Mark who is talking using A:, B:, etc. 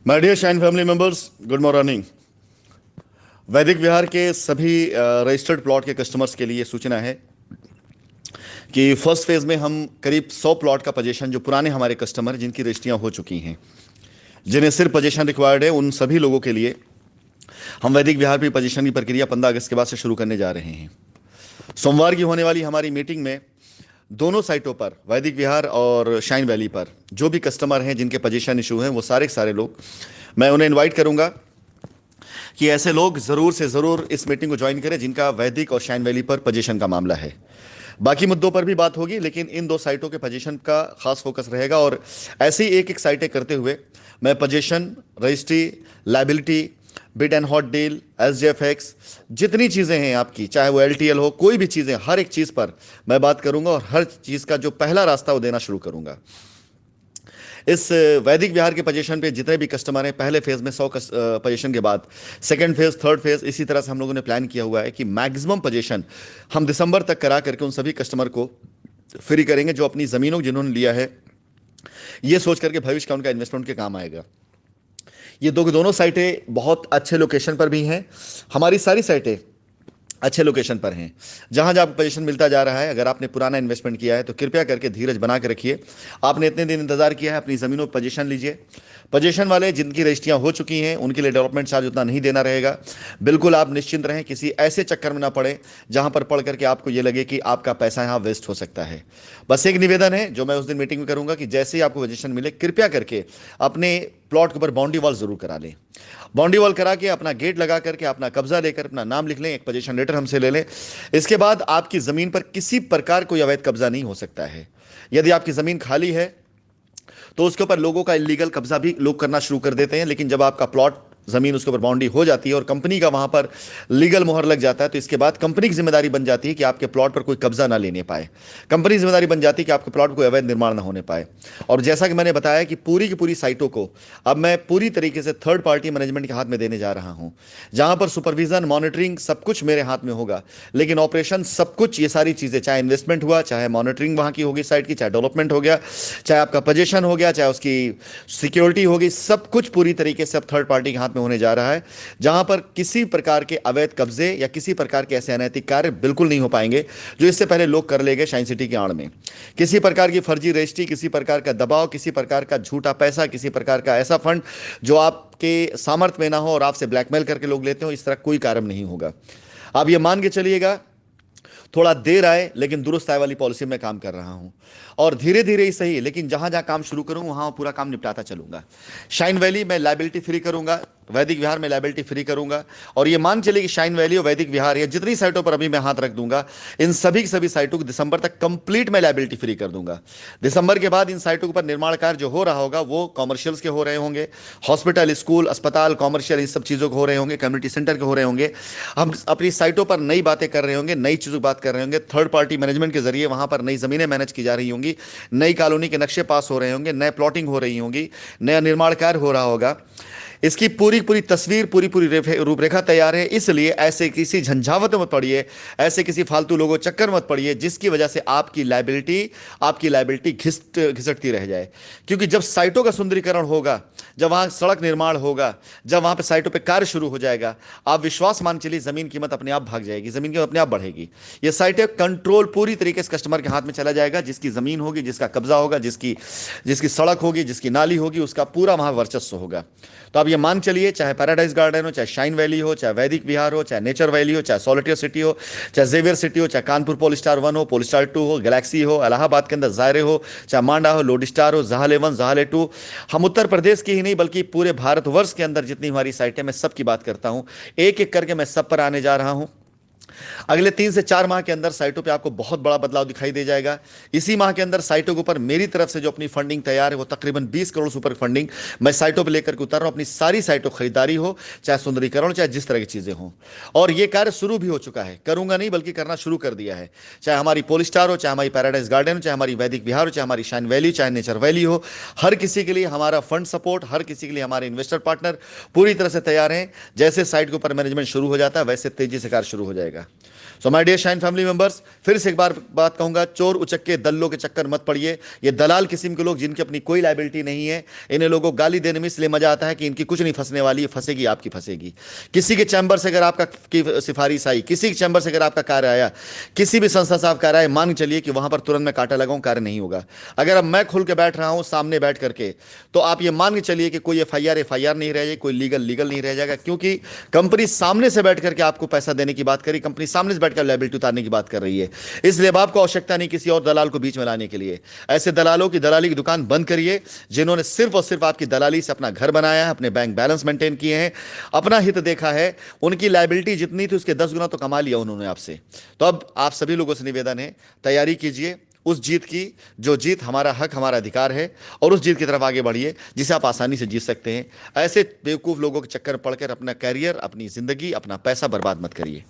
A: My dear shine family members, good morning. Vaidik Vihar के सभी registered plot के कस्टमर्स के लिए सूचना है कि फर्स्ट फेज में हम करीब 100 प्लॉट का पोजीशन, जो पुराने हमारे कस्टमर जिनकी रजिस्ट्रियां हो चुकी हैं, जिन्हें सिर्फ पोजीशन रिक्वायर्ड है, उन सभी लोगों के लिए हम वैदिक विहार की पोजीशन की प्रक्रिया 15 अगस्त के बाद से शुरू करने जा रहे हैं। सोमवार की होने वाली हमारी मीटिंग में दोनों साइटों पर, वैदिक विहार और शाइन वैली पर, जो भी कस्टमर हैं जिनके पोजीशन इशू हैं, वो सारे के सारे लोग, मैं उन्हें इनवाइट करूंगा कि ऐसे लोग ज़रूर से ज़रूर इस मीटिंग को ज्वाइन करें जिनका वैदिक और शाइन वैली पर पोजीशन का मामला है। बाकी मुद्दों पर भी बात होगी, लेकिन इन दो साइटों के पोजीशन का खास फोकस रहेगा। और ऐसे ही एक एक साइटें करते हुए मैं position, registry, liability, bid and hot deal, SGFX, जितनी चीज़ें हैं आपकी, चाहे वो LTL हो, कोई भी चीज़ें, हर एक चीज़ पर मैं बात करूंगा और हर चीज़ का जो पहला रास्ता वो देना शुरू करूंगा। इस वैदिक विहार के पोजीशन पे जितने भी कस्टमर हैं, पहले फेज में 100 पोजीशन के बाद सेकंड फेज, थर्ड फेज, इसी तरह से हम लोगों ने प्लान किया हुआ है कि मैक्सिमम पोजीशन हम दिसंबर तक करा करके उन सभी कस्टमर को फ्री करेंगे जो अपनी ज़मीनों जिन्होंने लिया है, ये सोच करके भविष्य का उनका इन्वेस्टमेंट के काम आएगा। ये दोनों साइटें बहुत अच्छे लोकेशन पर भी हैं। हमारी सारी साइटें अच्छे लोकेशन पर हैं। जहां जहां पोजीशन मिलता जा रहा है, अगर आपने पुराना इन्वेस्टमेंट किया है तो कृपया करके धीरज बना के रखिए। आपने इतने दिन इंतजार किया है, अपनी ज़मीनों पर पोजीशन लीजिए। पोजीशन वाले जिनकी रजिस्ट्रियां हो चुकी हैं, उनके लिए डेवलपमेंट चार्ज उतना नहीं देना रहेगा। बिल्कुल आप निश्चिंत रहें, किसी ऐसे चक्कर में ना पड़े जहां पर पढ़ करके आपको ये लगे कि आपका पैसा यहाँ वेस्ट हो सकता है। बस एक निवेदन है जो मैं उस दिन मीटिंग में करूंगा कि जैसे ही आपको पोजीशन मिले, कृपया करके अपने प्लॉट के ऊपर बाउंड्री वॉल जरूर करा लें। बाउंड्री वॉल करा के अपना गेट लगा करके अपना कब्जा लेकर अपना नाम लिख लें, एक पोजीशन लेटर हमसे ले लें। इसके बाद आपकी जमीन पर किसी प्रकार कोई अवैध कब्जा नहीं हो सकता है। यदि आपकी जमीन खाली है तो उसके ऊपर लोगों का इलीगल कब्जा भी लोग करना शुरू कर देते हैं, लेकिन जब आपका प्लॉट, जमीन उसके ऊपर बाउंड्री हो जाती है और कंपनी का वहां पर लीगल मोहर लग जाता है, तो इसके बाद कंपनी की जिम्मेदारी बन जाती है कि आपके प्लॉट पर कोई कब्जा ना लेने पाए। कंपनी की जिम्मेदारी बन जाती है कि आपके प्लॉट पर कोई अवैध निर्माण ना होने पाए। और जैसा कि मैंने बताया कि पूरी की पूरी साइटों को अब मैं पूरी तरीके से थर्ड पार्टी मैनेजमेंट के हाथ में देने जा रहा हूं, जहां पर सुपरविजन, मॉनिटरिंग सब कुछ मेरे हाथ में होगा, लेकिन ऑपरेशन सब कुछ, ये सारी चीजें, चाहे इन्वेस्टमेंट हुआ, चाहे मॉनिटरिंग वहां की होगी साइट की, चाहे डेवलपमेंट हो गया, चाहे आपका पोजीशन हो गया, चाहे उसकी सिक्योरिटी होगी, सब कुछ पूरी तरीके से अब थर्ड पार्टी के हाथ में होने जा रहा है। जहां पर किसी प्रकार के अवैध कब्जे या किसी प्रकार के ऐसे अनैतिक कार्य बिल्कुल नहीं हो पाएंगे जो इससे पहले लोग कर ले गए शाइन सिटी की आड़ में। किसी प्रकार की फर्जी रजिस्ट्री, किसी प्रकार का दबाव, किसी प्रकार का झूठा पैसा, किसी प्रकार का ऐसा फंड जो आपके सामर्थ्य में ना हो और आपसे ब्लैकमेल करके लोग लेते हो, इस तरह कोई कारण नहीं होगा। आप ये मान के चलिएगा, थोड़ा देर आए लेकिन दुरुस्त आए वाली पॉलिसी में काम कर रहा हूं, और धीरे धीरे ही सही, लेकिन जहां जहां काम शुरू करूं वहां पूरा काम निपटाता चलूंगा। शाइन वैली में लाइबिलिटी फ्री करूंगा, वैदिक विहार में लाइबिलिटी फ्री करूंगा। और ये मान चलिए कि शाइन वैली और वैदिक विहार, या जितनी साइटों पर अभी मैं हाथ रख दूंगा, इन सभी की सभी साइटों को दिसंबर तक कंप्लीट मैं लाइबिलिटी फ्री कर दूंगा। दिसंबर के बाद इन साइटों पर निर्माण कार्य जो हो रहा होगा वो कॉमर्शियल्स के हो रहे होंगे, हॉस्पिटल, स्कूल, अस्पताल, कॉमर्शियल, इन सब चीज़ों के हो रहे होंगे, कम्युनिटी सेंटर के हो रहे होंगे। हम अपनी साइटों पर नई बातें कर रहे होंगे, नई चीज़ों की बात कर रहे होंगे, थर्ड पार्टी मैनेजमेंट के जरिए वहां पर नई ज़मीनें मैनेज की जा रही होंगी, नई कॉलोनी के नक्शे पास हो रहे होंगे, नए प्लॉटिंग हो रही होंगी, नया निर्माण कार्य हो रहा होगा। इसकी पूरी पूरी तस्वीर, पूरी पूरी रूपरेखा तैयार है। इसलिए ऐसे किसी झंझावत में मत पड़िए, ऐसे किसी फालतू लोगों चक्कर मत पड़िए जिसकी वजह से आपकी लाइबिलिटी घिसटती रह जाए। क्योंकि जब साइटों का सुंदरीकरण होगा, जब वहां सड़क निर्माण होगा, जब वहां पर साइटों पे कार्य शुरू हो जाएगा, आप विश्वास मान चलिए ज़मीन कीमत अपने आप भाग जाएगी, ज़मीन कीमत अपने आप बढ़ेगी। ये साइटें कंट्रोल पूरी तरीके से कस्टमर के हाथ में चला जाएगा। जिसकी ज़मीन होगी, जिसका कब्जा होगा, जिसकी जिसकी सड़क होगी, जिसकी नाली होगी, उसका पूरा वहां वर्चस्व होगा। तो आप ये मान चलिए, चाहे पैराडाइज गार्डन हो, चाहे शाइन वैली हो, चाहे वैदिक विहार हो, चाहे नेचर वैली हो, चाहे सॉलिटियर सिटी हो, चाहे जेवियर सिटी हो, चाहे कानपुर पोलिस्टार 1 हो, पोलिस्टार 2 हो, गैलेक्सी हो, इलाहाबाद के अंदर जायरे हो, चाहे मांडा हो, लोडिस्टार हो, जहाले 1, जहाले 2, हम उत्तर प्रदेश की ही नहीं बल्कि पूरे भारतवर्ष के अंदर जितनी हमारी साइटें, मैं सबकी बात करता हूं, एक एक करके मैं सब पर आने जा रहा हूं। अगले 3 से 4 माह के अंदर साइटों पे आपको बहुत बड़ा बदलाव दिखाई दे जाएगा। इसी माह के अंदर साइटों के ऊपर मेरी तरफ से जो अपनी फंडिंग तैयार है, वो तकरीबन 20 करोड़ सुपर फंडिंग मैं साइटों पे लेकर के उतर रहा हूं। अपनी सारी साइटों खरीदारी हो, चाहे सुंदरीकरण, चाहे जिस तरह की चीजें हों, और ये कार्य शुरू भी हो चुका है, करूंगा नहीं बल्कि करना शुरू कर दिया है। चाहे हमारी पोलिस्टार हो, चाहे हमारी पैराडाइज गार्डन हो, चाहे हमारी वैदिक विहार हो, चाहे हमारी शाइन वैली, चाहे नेचर वैली हो, हर किसी के लिए हमारा फंड सपोर्ट, हर किसी के लिए हमारे इन्वेस्टर पार्टनर पूरी तरह से तैयार हैं। जैसे साइट के ऊपर मैनेजमेंट शुरू हो जाता है, वैसे तेजी से कार्य शुरू हो जाएगा। जाएगा। So my dear shine family members, फिर से एक बार बात कहूंगा, चोर उचक्के दल्लों के चक्कर मत पड़िए। ये दलाल किस्म के लोग जिनकी अपनी कोई लायबिलिटी नहीं है, इन्हें लोगों को गाली देने में इसलिए मजा आता है कि इनकी कुछ नहीं फंसने वाली है, फंसेगी आपकी फंसेगी। किसी के चैम्बर से अगर आपका की सिफारिश आई, किसी के चैम्बर से अगर आपका कार्य आया, किसी भी संस्था से आपका कार्य आया, मान के चलिए कि वहां पर तुरंत मैं कांटा लगाऊं, कार्य नहीं होगा। अगर अब मैं खुल के बैठ रहा हूं सामने बैठ करके, तो आप ये मान के चलिए कि कोई एफआईआर नहीं रह जाएगी, कोई लीगल नहीं रह जाएगा, क्योंकि कंपनी सामने से बैठ करके आपको पैसा देने की बात करी, कंपनी सामने से बैठकर लायबिलिटी उतारने की बात कर रही है। इसलिए अब आपको आवश्यकता नहीं किसी और दलाल को बीच में लाने के लिए। ऐसे दलालों की दलाली की दुकान बंद करिए, जिन्होंने सिर्फ और सिर्फ आपकी दलाली से अपना घर बनाया है, अपने बैंक बैलेंस मेंटेन किए हैं, अपना हित देखा है। उनकी लायबिलिटी जितनी थी उसके 10 गुना तो कमा लिया उन्होंने आपसे। तो अब आप सभी लोगों से निवेदन है, तैयारी कीजिए उस जीत की, जो जीत हमारा हक, हमारा अधिकार है, और उस जीत की तरफ आगे बढ़िए जिसे आप आसानी से जीत सकते हैं। ऐसे बेवकूफ लोगों के चक्कर में पड़कर अपना कैरियर, अपनी जिंदगी, अपना पैसा बर्बाद मत करिए।